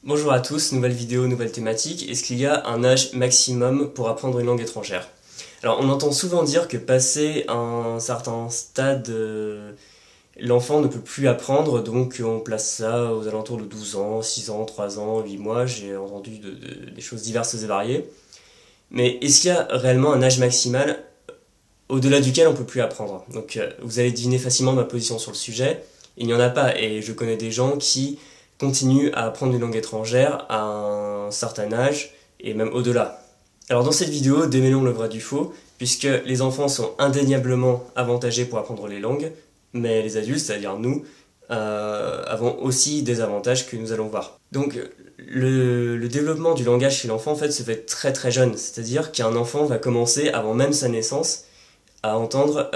Bonjour à tous, nouvelle vidéo, nouvelle thématique. Est-ce qu'il y a un âge maximum pour apprendre une langue étrangère? Alors on entend souvent dire que passé un certain stade, l'enfant ne peut plus apprendre, donc on place ça aux alentours de 12 ans, 6 ans, 3 ans, 8 mois, j'ai entendu des choses diverses et variées. Mais est-ce qu'il y a réellement un âge maximal au-delà duquel on ne peut plus apprendre? Donc vous allez deviner facilement ma position sur le sujet, il n'y en a pas, et je connais des gens qui continuent à apprendre une langue étrangère à un certain âge, et même au-delà. Alors dans cette vidéo, démêlons le vrai du faux, puisque les enfants sont indéniablement avantagés pour apprendre les langues, mais les adultes, c'est-à-dire nous, avons aussi des avantages que nous allons voir. Donc le développement du langage chez l'enfant en fait se fait très très jeune, c'est-à-dire qu'un enfant va commencer avant même sa naissance à entendre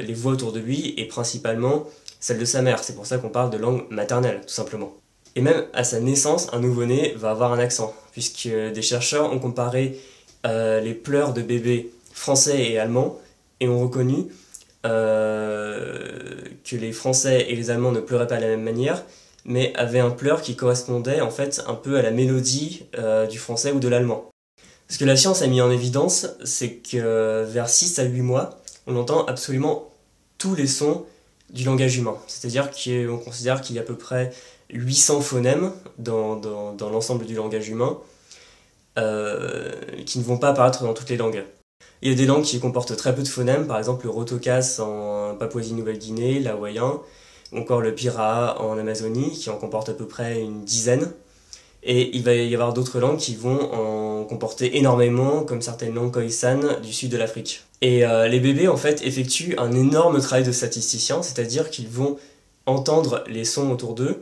les voix autour de lui et principalement celle de sa mère. C'est pour ça qu'on parle de langue maternelle, tout simplement. Et même à sa naissance, un nouveau-né va avoir un accent, puisque des chercheurs ont comparé les pleurs de bébés français et allemands et ont reconnu que les Français et les Allemands ne pleuraient pas de la même manière, mais avaient un pleur qui correspondait en fait un peu à la mélodie du français ou de l'allemand. Ce que la science a mis en évidence, c'est que vers 6 à 8 mois, on entend absolument tous les sons du langage humain. C'est-à-dire qu'on considère qu'il y a à peu près 800 phonèmes dans l'ensemble du langage humain qui ne vont pas apparaître dans toutes les langues. Il y a des langues qui comportent très peu de phonèmes, par exemple le rotokas en Papouasie-Nouvelle-Guinée, l'hawaïen, ou encore le piraha en Amazonie, qui en comporte à peu près une dizaine. Et il va y avoir d'autres langues qui vont en comporter énormément, comme certaines langues khoisan du sud de l'Afrique. Et les bébés, en fait, effectuent un énorme travail de statisticien, c'est-à-dire qu'ils vont entendre les sons autour d'eux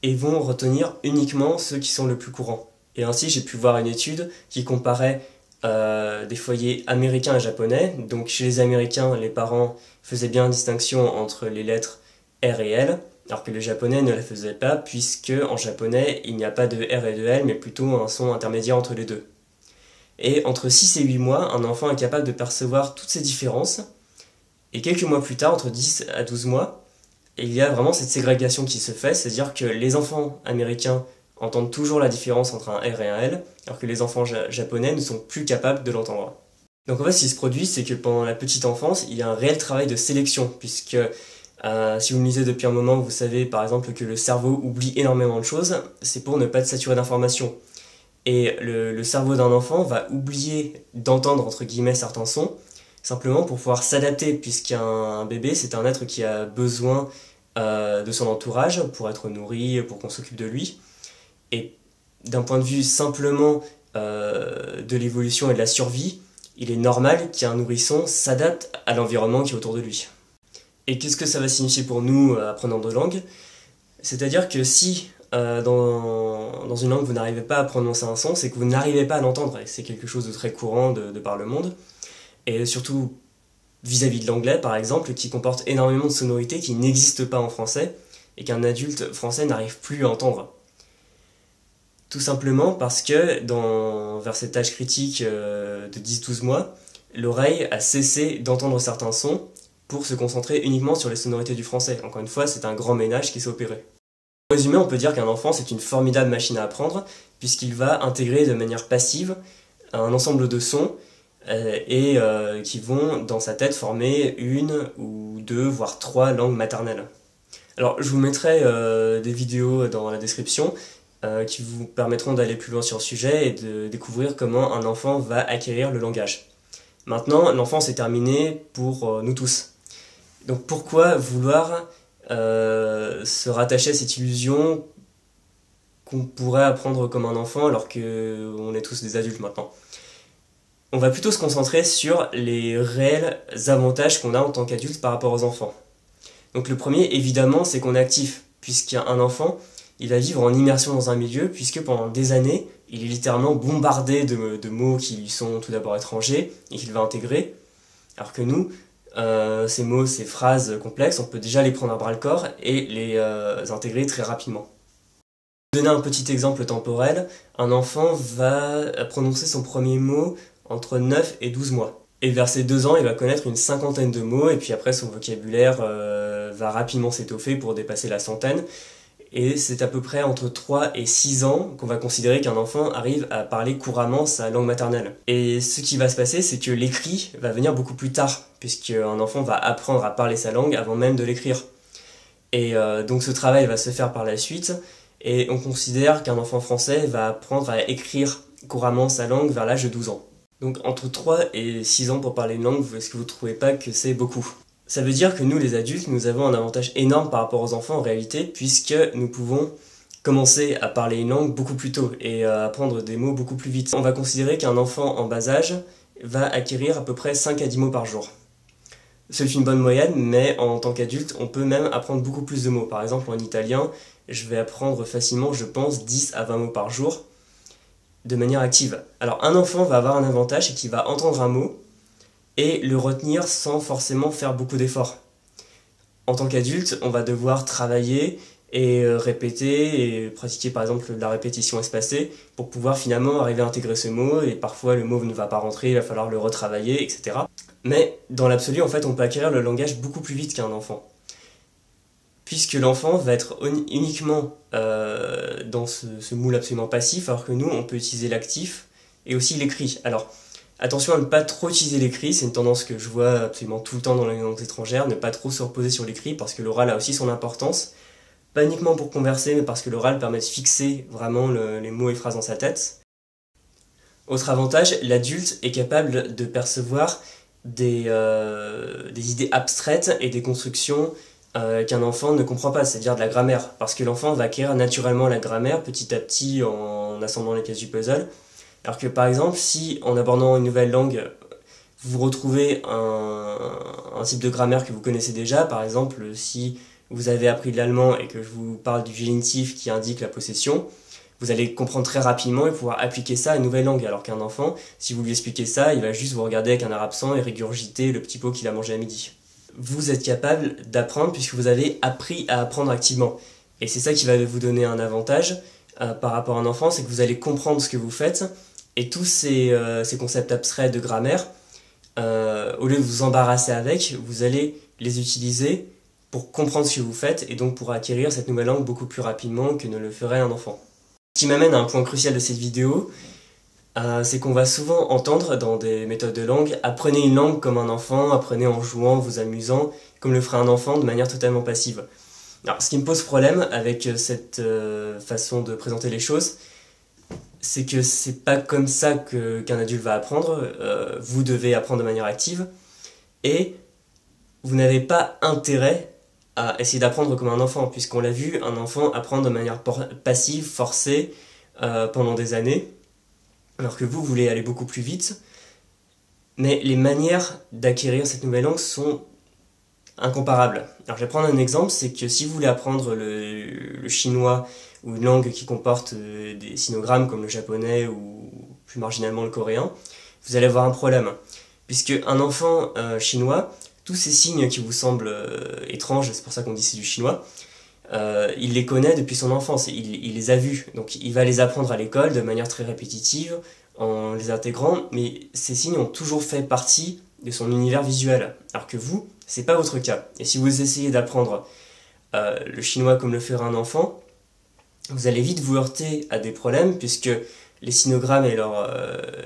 et vont retenir uniquement ceux qui sont le plus courants. Et ainsi, j'ai pu voir une étude qui comparait des foyers américains et japonais. Donc chez les Américains, les parents faisaient bien distinction entre les lettres R et L, alors que les Japonais ne la faisaient pas, puisque en japonais, il n'y a pas de R et de L, mais plutôt un son intermédiaire entre les deux. Et entre 6 et 8 mois, un enfant est capable de percevoir toutes ces différences, et quelques mois plus tard, entre 10 à 12 mois, il y a vraiment cette ségrégation qui se fait, c'est-à-dire que les enfants américains entendent toujours la différence entre un R et un L, alors que les enfants japonais ne sont plus capables de l'entendre. Donc en fait, ce qui se produit, c'est que pendant la petite enfance, il y a un réel travail de sélection, puisque si vous me lisez depuis un moment, vous savez par exemple que le cerveau oublie énormément de choses, c'est pour ne pas être saturé d'informations. Et le cerveau d'un enfant va oublier d'entendre entre guillemets certains sons, simplement pour pouvoir s'adapter, puisqu'un bébé, c'est un être qui a besoin de son entourage pour être nourri, pour qu'on s'occupe de lui. Et d'un point de vue simplement de l'évolution et de la survie, il est normal qu'un nourrisson s'adapte à l'environnement qui est autour de lui. Et qu'est-ce que ça va signifier pour nous, apprenants de langue? C'est-à-dire que si dans une langue vous n'arrivez pas à prononcer un son, c'est que vous n'arrivez pas à l'entendre, et c'est quelque chose de très courant de par le monde. Et surtout vis-à-vis de l'anglais par exemple, qui comporte énormément de sonorités qui n'existent pas en français, et qu'un adulte français n'arrive plus à entendre. Tout simplement parce que vers cet âge critique de 10-12 mois, l'oreille a cessé d'entendre certains sons pour se concentrer uniquement sur les sonorités du français. Encore une fois, c'est un grand ménage qui s'est opéré. En résumé, on peut dire qu'un enfant, c'est une formidable machine à apprendre, puisqu'il va intégrer de manière passive un ensemble de sons qui vont, dans sa tête, former une ou deux, voire 3 langues maternelles. Alors, je vous mettrai des vidéos dans la description qui vous permettront d'aller plus loin sur le sujet et de découvrir comment un enfant va acquérir le langage. Maintenant, l'enfance est terminée pour nous tous. Donc pourquoi vouloir se rattacher à cette illusion qu'on pourrait apprendre comme un enfant alors qu'on est tous des adultes maintenant? On va plutôt se concentrer sur les réels avantages qu'on a en tant qu'adulte par rapport aux enfants. Donc le premier, évidemment, c'est qu'on est actif, puisqu'un enfant, il va vivre en immersion dans un milieu, puisque pendant des années, il est littéralement bombardé de mots qui lui sont tout d'abord étrangers et qu'il va intégrer, alors que nous, ces mots, ces phrases complexes, on peut déjà les prendre à bras-le-corps et les intégrer très rapidement. Pour donner un petit exemple temporel, un enfant va prononcer son premier mot entre 9 et 12 mois. Et vers ses 2 ans, il va connaître une cinquantaine de mots, et puis après son vocabulaire va rapidement s'étoffer pour dépasser la centaine. et c'est à peu près entre 3 et 6 ans qu'on va considérer qu'un enfant arrive à parler couramment sa langue maternelle. Et ce qui va se passer, c'est que l'écrit va venir beaucoup plus tard, puisqu'un enfant va apprendre à parler sa langue avant même de l'écrire. Et donc ce travail va se faire par la suite, et on considère qu'un enfant français va apprendre à écrire couramment sa langue vers l'âge de 12 ans. Donc entre 3 et 6 ans pour parler une langue, est-ce que vous ne trouvez pas que c'est beaucoup ? Ça veut dire que nous, les adultes, nous avons un avantage énorme par rapport aux enfants en réalité, puisque nous pouvons commencer à parler une langue beaucoup plus tôt et à apprendre des mots beaucoup plus vite. On va considérer qu'un enfant en bas âge va acquérir à peu près 5 à 10 mots par jour. C'est une bonne moyenne, mais en tant qu'adulte, on peut même apprendre beaucoup plus de mots. Par exemple, en italien, je vais apprendre facilement, je pense, 10 à 20 mots par jour, de manière active. Alors un enfant va avoir un avantage, c'est qu'il va entendre un mot et le retenir sans forcément faire beaucoup d'efforts. En tant qu'adulte, on va devoir travailler et répéter et pratiquer par exemple la répétition espacée pour pouvoir finalement arriver à intégrer ce mot, et parfois le mot ne va pas rentrer, il va falloir le retravailler, etc. Mais dans l'absolu, en fait, on peut acquérir le langage beaucoup plus vite qu'un enfant, puisque l'enfant va être uniquement dans ce moule absolument passif, alors que nous, on peut utiliser l'actif et aussi l'écrit. Alors, attention à ne pas trop utiliser l'écrit, c'est une tendance que je vois absolument tout le temps dans les langues étrangères, ne pas trop se reposer sur l'écrit, parce que l'oral a aussi son importance, pas uniquement pour converser, mais parce que l'oral permet de fixer vraiment les mots et phrases dans sa tête. Autre avantage, l'adulte est capable de percevoir des idées abstraites et des constructions qu'un enfant ne comprend pas, c'est-à-dire de la grammaire, parce que l'enfant va acquérir naturellement la grammaire petit à petit en assemblant les pièces du puzzle, alors que par exemple, si en abordant une nouvelle langue, vous retrouvez un type de grammaire que vous connaissez déjà, par exemple si vous avez appris de l'allemand et que je vous parle du génitif qui indique la possession, vous allez comprendre très rapidement et pouvoir appliquer ça à une nouvelle langue, alors qu'un enfant, si vous lui expliquez ça, il va juste vous regarder avec un air absent et régurgiter le petit pot qu'il a mangé à midi. Vous êtes capable d'apprendre puisque vous avez appris à apprendre activement. Et c'est ça qui va vous donner un avantage par rapport à un enfant, c'est que vous allez comprendre ce que vous faites, et tous ces concepts abstraits de grammaire, au lieu de vous embarrasser avec, vous allez les utiliser pour comprendre ce que vous faites et donc pour acquérir cette nouvelle langue beaucoup plus rapidement que ne le ferait un enfant. Ce qui m'amène à un point crucial de cette vidéo, c'est qu'on va souvent entendre dans des méthodes de langue « apprenez une langue comme un enfant, apprenez en jouant, vous amusant, comme le ferait un enfant de manière totalement passive ». Alors, ce qui me pose problème avec cette façon de présenter les choses, c'est que c'est pas comme ça qu'un adulte va apprendre, vous devez apprendre de manière active, et vous n'avez pas intérêt à essayer d'apprendre comme un enfant, puisqu'on l'a vu, un enfant apprend de manière passive, forcée, pendant des années, alors que vous voulez aller beaucoup plus vite, mais les manières d'acquérir cette nouvelle langue sont incomparables. Alors je vais prendre un exemple, c'est que si vous voulez apprendre le chinois ou une langue qui comporte des sinogrammes comme le japonais ou plus marginalement le coréen, vous allez avoir un problème, puisque un enfant chinois, tous ces signes qui vous semblent étranges, c'est pour ça qu'on dit c'est du chinois, il les connaît depuis son enfance, il les a vus, donc il va les apprendre à l'école de manière très répétitive, en les intégrant, mais ces signes ont toujours fait partie de son univers visuel, alors que vous, c'est pas votre cas. Et si vous essayez d'apprendre le chinois comme le ferait un enfant, vous allez vite vous heurter à des problèmes, puisque les sinogrammes et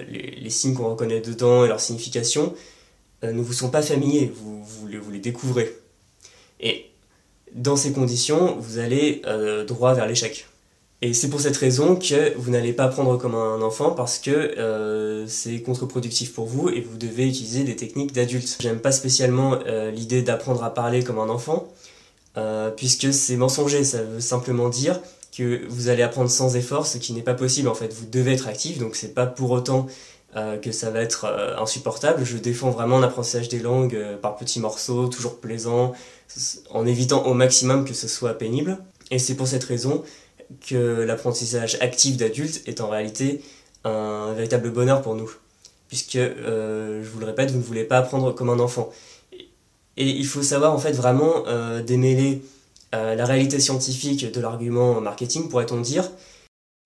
les signes qu'on reconnaît dedans et leur signification ne vous sont pas familiers, vous les découvrez. Et dans ces conditions, vous allez droit vers l'échec. Et c'est pour cette raison que vous n'allez pas apprendre comme un enfant, parce que c'est contre-productif pour vous et vous devez utiliser des techniques d'adulte. J'aime pas spécialement l'idée d'apprendre à parler comme un enfant, puisque c'est mensonger, ça veut simplement dire que vous allez apprendre sans effort, ce qui n'est pas possible en fait. Vous devez être actif, donc c'est pas pour autant que ça va être insupportable. Je défends vraiment l'apprentissage des langues par petits morceaux, toujours plaisant, en évitant au maximum que ce soit pénible. Et c'est pour cette raison que l'apprentissage actif d'adulte est en réalité un véritable bonheur pour nous. Puisque, je vous le répète, vous ne voulez pas apprendre comme un enfant. Et il faut savoir en fait vraiment démêler la réalité scientifique de l'argument marketing, pourrait-on dire.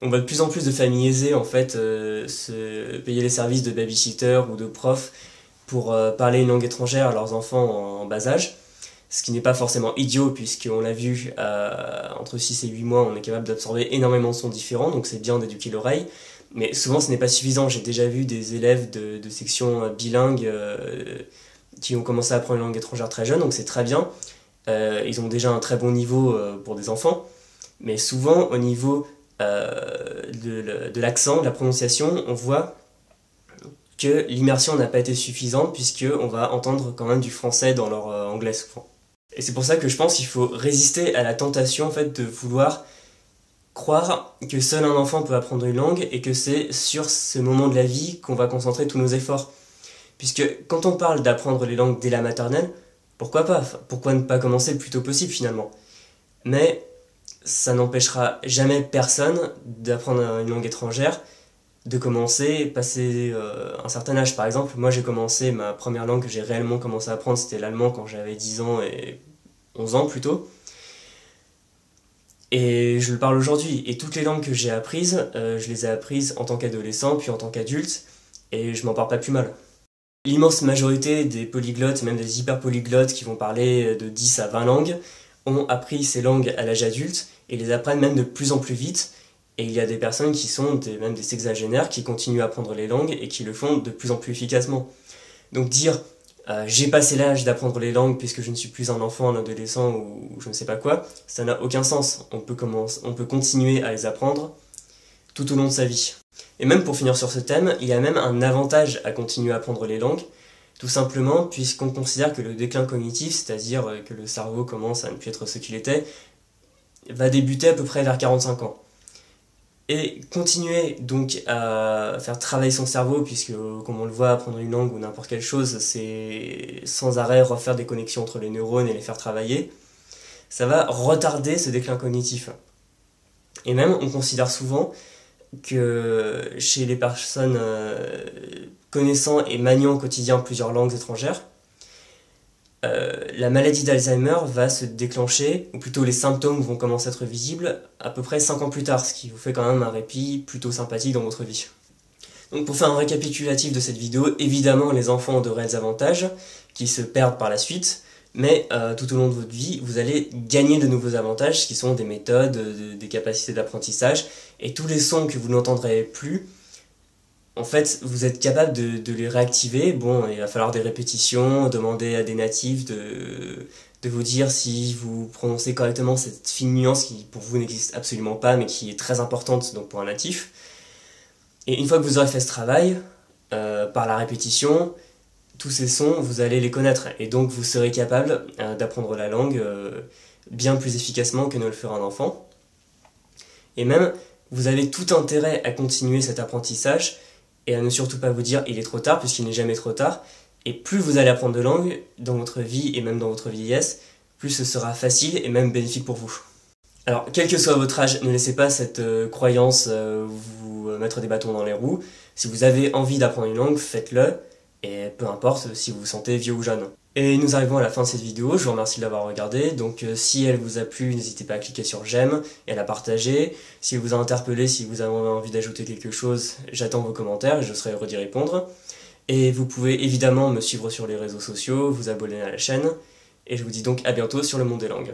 On va de plus en plus de familles aisées en fait se payer les services de babysitter ou de profs pour parler une langue étrangère à leurs enfants en bas âge. ce qui n'est pas forcément idiot, puisqu'on l'a vu, entre 6 et 8 mois, on est capable d'absorber énormément de sons différents, donc c'est bien d'éduquer l'oreille. Mais souvent, ce n'est pas suffisant. J'ai déjà vu des élèves de section bilingue qui ont commencé à apprendre une langue étrangère très jeune, donc c'est très bien. Ils ont déjà un très bon niveau pour des enfants. Mais souvent, au niveau de l'accent, de la prononciation, on voit que l'immersion n'a pas été suffisante, puisqu'on va entendre quand même du français dans leur anglais souvent. Et c'est pour ça que je pense qu'il faut résister à la tentation en fait, de vouloir croire que seul un enfant peut apprendre une langue et que c'est sur ce moment de la vie qu'on va concentrer tous nos efforts. Puisque quand on parle d'apprendre les langues dès la maternelle, pourquoi pas? Pourquoi ne pas commencer le plus tôt possible finalement? Mais ça n'empêchera jamais personne d'apprendre une langue étrangère, de commencer, passer un certain âge. Par exemple, moi j'ai commencé, ma première langue que j'ai réellement commencé à apprendre, c'était l'allemand quand j'avais 10 ans et 11 ans plutôt. Et je le parle aujourd'hui. Et toutes les langues que j'ai apprises, je les ai apprises en tant qu'adolescent, puis en tant qu'adulte, et je m'en parle pas plus mal. L'immense majorité des polyglottes, même des hyperpolyglottes qui vont parler de 10 à 20 langues, ont appris ces langues à l'âge adulte, et les apprennent même de plus en plus vite. Et il y a des personnes qui sont même des sexagénaires qui continuent à apprendre les langues et qui le font de plus en plus efficacement. Donc dire j'ai passé l'âge d'apprendre les langues puisque je ne suis plus un enfant, un adolescent ou je ne sais pas quoi, ça n'a aucun sens. On peut continuer à les apprendre tout au long de sa vie. Et même pour finir sur ce thème, il y a même un avantage à continuer à apprendre les langues, tout simplement puisqu'on considère que le déclin cognitif, c'est-à-dire que le cerveau commence à ne plus être ce qu'il était, va débuter à peu près vers 45 ans. Et continuer donc à faire travailler son cerveau, puisque comme on le voit, apprendre une langue ou n'importe quelle chose, c'est sans arrêt refaire des connexions entre les neurones et les faire travailler, ça va retarder ce déclin cognitif. Et même, on considère souvent que chez les personnes connaissant et maniant au quotidien plusieurs langues étrangères, la maladie d'Alzheimer va se déclencher, ou plutôt les symptômes vont commencer à être visibles à peu près 5 ans plus tard, ce qui vous fait quand même un répit plutôt sympathique dans votre vie. Donc pour faire un récapitulatif de cette vidéo, évidemment les enfants ont de réels avantages qui se perdent par la suite, mais tout au long de votre vie, vous allez gagner de nouveaux avantages qui sont des méthodes, des capacités d'apprentissage, et tous les sons que vous n'entendrez plus, en fait, vous êtes capable de les réactiver. Bon, il va falloir des répétitions, demander à des natifs de vous dire si vous prononcez correctement cette fine nuance qui pour vous n'existe absolument pas, mais qui est très importante donc pour un natif. Et une fois que vous aurez fait ce travail, par la répétition, tous ces sons, vous allez les connaître. Et donc vous serez capable d'apprendre la langue bien plus efficacement que ne le ferait un enfant. Et même, vous avez tout intérêt à continuer cet apprentissage, et à ne surtout pas vous dire il est trop tard, puisqu'il n'est jamais trop tard. Et plus vous allez apprendre de langue dans votre vie et même dans votre vieillesse, plus ce sera facile et même bénéfique pour vous. Alors, quel que soit votre âge, ne laissez pas cette croyance vous mettre des bâtons dans les roues. Si vous avez envie d'apprendre une langue, faites-le, et peu importe si vous vous sentez vieux ou jeune. Et nous arrivons à la fin de cette vidéo, je vous remercie de l'avoir regardée, donc si elle vous a plu, n'hésitez pas à cliquer sur j'aime et à la partager. Si elle vous a interpellé, si vous avez envie d'ajouter quelque chose, j'attends vos commentaires et je serai heureux d'y répondre. Et vous pouvez évidemment me suivre sur les réseaux sociaux, vous abonner à la chaîne, et je vous dis donc à bientôt sur le monde des langues.